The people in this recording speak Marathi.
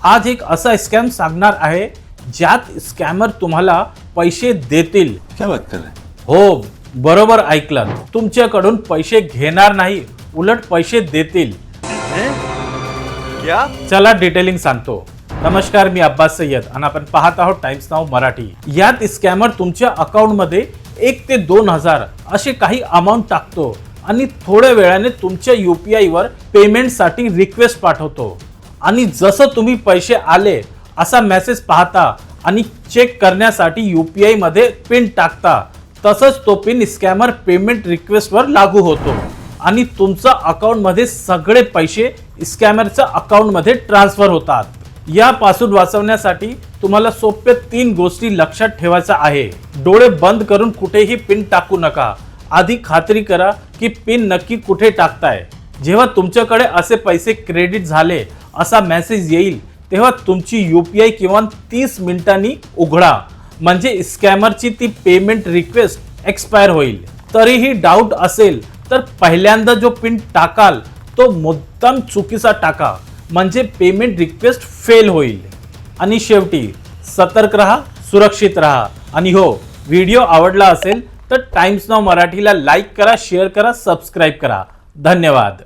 आज एक असा स्कॅम सांगणार आहे ज्यात स्कॅमर तुम्हाला पैसे देतील। क्या बात कर रहे हैं? हो, बरोबर ऐकलं, तुमच्याकडून पैसे घेणार नाही, उलट पैसे देतील। क्या? चला डिटेलिंग सांगतो। नमस्कार, मी अब्बास सय्यद आणि आपण पाहत आहोत टाइम्स नाऊ मराठी। यात स्कॅमर तुमच्या अकाउंट मध्ये 1 ते 2,000 असे काही अमाउंट टाकतो आणि थोड्या वेळाने तुमच्या UPI वर पेमेंट साठी रिक्वेस्ट पाठवतो आणि जसं तुम्ही पैसे आले असा मेसेज पाहता आणि चेक करण्यासाठी UPI मध्ये पिन टाकता, तसंच तो पिन स्कॅमर पेमेंट रिक्वेस्ट वर लागू होतो आणि तुमच्या अकाउंट मध्ये सगळे पैसे स्कॅमरच्या अकाउंट मध्ये ट्रान्सफर होतात। यापासून वाचवण्यासाठी तुम्हाला सोप्या 3 गोष्टी लक्षात ठेवायच्या आहे। डोळे बंद करून कुठेही पिन टाकू नका। आधी खात्री करा की पिन नक्की कुठे टाकताय। जेव्हा तुमच्याकडे असे पैसे क्रेडिट झाले असा मेसेज येईल तेव्हा तुमची UPI किमान 30 मिनिटांनी उघडा, म्हणजे स्कॅमरची ती पेमेंट रिक्वेस्ट एक्सपायर होईल। तरीही डाऊट असेल तर पहिल्यांदा जो पिन टाकाल तो मुद्दाम चुकीचा टाका, म्हणजे पेमेंट रिक्वेस्ट फेल होईल। आणि शेवटी सतर्क रहा, सुरक्षित रहा आणि हो, व्हिडिओ आवडला असेल तर टाइम्स नाऊ मराठीला लाईक करा, शेअर करा, सबस्क्राइब करा। धन्यवाद।